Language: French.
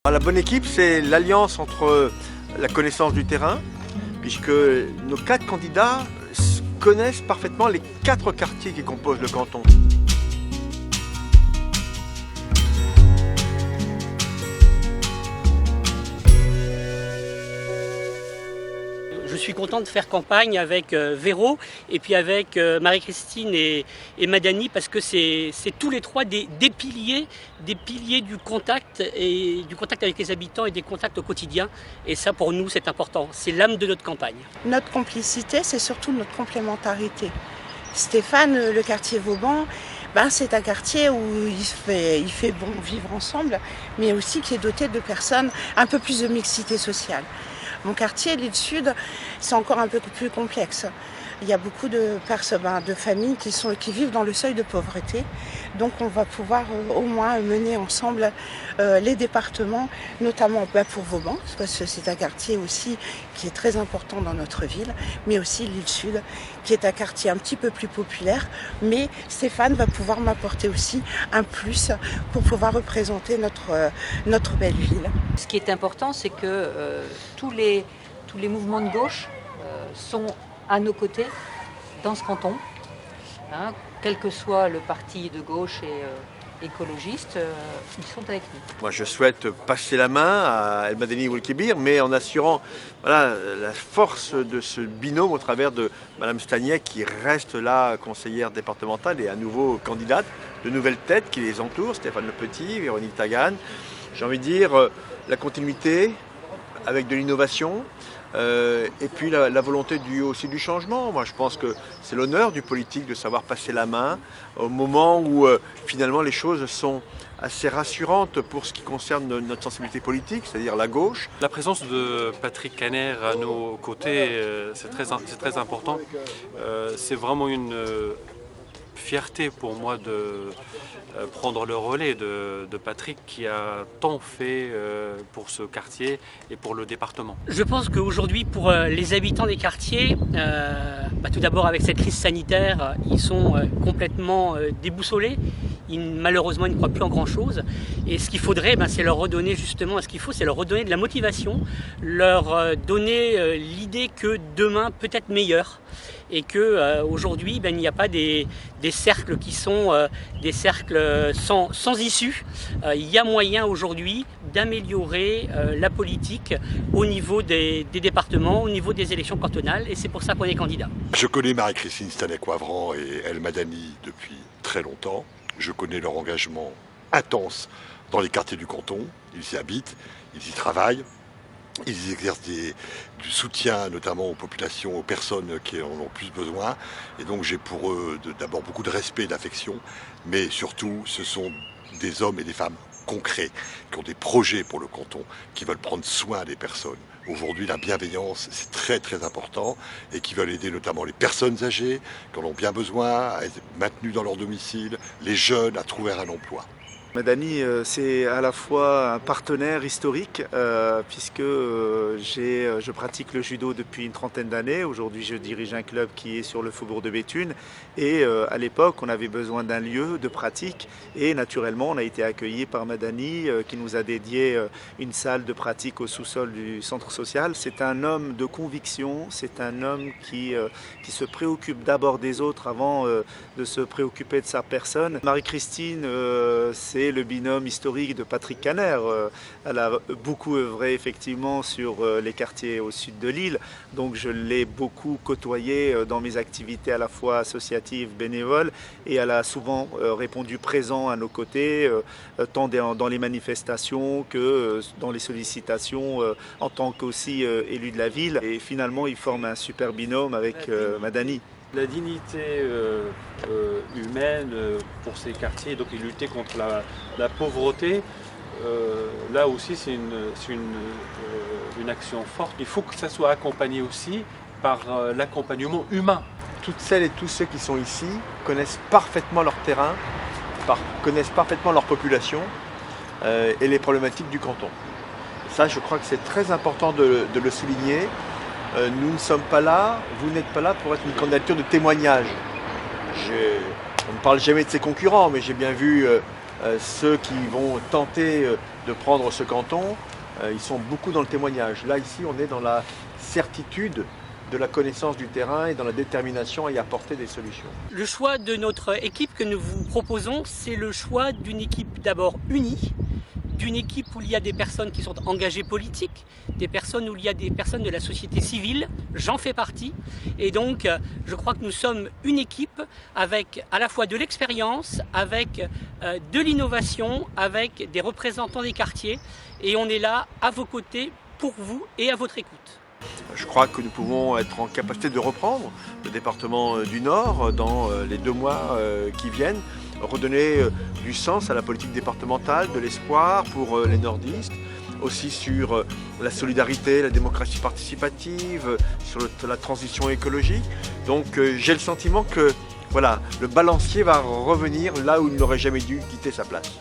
La bonne équipe, c'est l'alliance entre la connaissance du terrain, puisque nos 4 candidats connaissent parfaitement les 4 quartiers qui composent le canton. Je suis content de faire campagne avec Véro et puis avec Marie-Christine et Madani parce que c'est tous les trois des piliers du contact avec les habitants et des contacts au quotidien. Et ça pour nous c'est important, c'est l'âme de notre campagne. Notre complicité, c'est surtout notre complémentarité. Stéphane, le quartier Vauban, c'est un quartier où il fait bon vivre ensemble, mais aussi qui est doté de personnes, un peu plus de mixité sociale. Mon quartier, l'île Sud, c'est encore un peu plus complexe. Il y a beaucoup de familles qui vivent dans le seuil de pauvreté. Donc on va pouvoir au moins mener ensemble les départements, notamment pour Vauban, parce que c'est un quartier aussi qui est très important dans notre ville, mais aussi l'île Sud, qui est un quartier un petit peu plus populaire. Mais Stéphane va pouvoir m'apporter aussi un plus pour pouvoir représenter notre belle ville. Ce qui est important, c'est que tous les mouvements de gauche sont à nos côtés dans ce canton, quel que soit le parti de gauche et écologiste, ils sont avec nous. Moi je souhaite passer la main à El Madani Oulkébir, mais en assurant la force de ce binôme au travers de Madame Staniek qui reste là conseillère départementale et à nouveau candidate, de nouvelles têtes qui les entourent, Stéphane Le Petit, Véronique Tagan. J'ai envie de dire la continuité avec de l'innovation. Et puis la volonté aussi du changement. Moi je pense que c'est l'honneur du politique de savoir passer la main au moment où finalement les choses sont assez rassurantes pour ce qui concerne notre sensibilité politique, c'est-à-dire la gauche. La présence de Patrick Caner à nos côtés, c'est très important. C'est vraiment une fierté pour moi de prendre le relais de Patrick qui a tant fait pour ce quartier et pour le département. Je pense qu'aujourd'hui pour les habitants des quartiers, tout d'abord avec cette crise sanitaire, ils sont complètement déboussolés. Malheureusement, ils ne croient plus en grand-chose. Et ce qu'il faudrait, c'est leur redonner justement, c'est leur redonner de la motivation, leur donner l'idée que demain peut être meilleur. Et qu'aujourd'hui, il n'y a pas des cercles qui sont des cercles sans issue. Il y a moyen aujourd'hui d'améliorer la politique au niveau des départements, au niveau des élections cantonales, et c'est pour ça qu'on est candidat. Je connais Marie-Christine Staniek-Wavran et El Madani depuis très longtemps. Je connais leur engagement intense dans les quartiers du canton. Ils y habitent, ils y travaillent. Ils exercent du soutien notamment aux populations, aux personnes qui en ont plus besoin. Et donc j'ai pour eux d'abord beaucoup de respect et d'affection, mais surtout ce sont des hommes et des femmes concrets, qui ont des projets pour le canton, qui veulent prendre soin des personnes. Aujourd'hui, la bienveillance, c'est très très important et qui veulent aider notamment les personnes âgées, qui en ont bien besoin, à être maintenues dans leur domicile, les jeunes à trouver un emploi. Madani, c'est à la fois un partenaire historique puisque je pratique le judo depuis une trentaine d'années. Aujourd'hui, je dirige un club qui est sur le faubourg de Béthune et à l'époque, on avait besoin d'un lieu de pratique et naturellement, on a été accueillis par Madani qui nous a dédié une salle de pratique au sous-sol du centre social. C'est un homme de conviction, c'est un homme qui se préoccupe d'abord des autres avant de se préoccuper de sa personne. Marie-Christine, c'est le binôme historique de Patrick Caner. Elle a beaucoup œuvré effectivement sur les quartiers au sud de l'île, donc je l'ai beaucoup côtoyé dans mes activités à la fois associatives, bénévoles, et elle a souvent répondu présent à nos côtés, tant dans les manifestations que dans les sollicitations en tant qu'aussi élu de la ville. Et finalement, ils forment un super binôme avec Madani. La dignité humaine pour ces quartiers, donc ils luttaient contre la pauvreté, là aussi c'est une action forte. Il faut que ça soit accompagné aussi par l'accompagnement humain. Toutes celles et tous ceux qui sont ici connaissent parfaitement leur terrain, connaissent parfaitement leur population et les problématiques du canton. Ça, je crois que c'est très important de le souligner. Nous ne sommes pas là, vous n'êtes pas là pour être une candidature de témoignage. On ne parle jamais de ses concurrents, mais j'ai bien vu ceux qui vont tenter de prendre ce canton, ils sont beaucoup dans le témoignage. Là, ici, on est dans la certitude de la connaissance du terrain et dans la détermination à y apporter des solutions. Le choix de notre équipe que nous vous proposons, c'est le choix d'une équipe d'abord unie, d'une équipe où il y a des personnes qui sont engagées politiques, des personnes où il y a des personnes de la société civile, j'en fais partie. Et donc, je crois que nous sommes une équipe avec à la fois de l'expérience, avec de l'innovation, avec des représentants des quartiers. Et on est là, à vos côtés, pour vous et à votre écoute. Je crois que nous pouvons être en capacité de reprendre le département du Nord dans les 2 mois qui viennent, redonner du sens à la politique départementale, de l'espoir pour les nordistes, aussi sur la solidarité, la démocratie participative, sur la transition écologique. Donc j'ai le sentiment que voilà, le balancier va revenir là où il n'aurait jamais dû quitter sa place.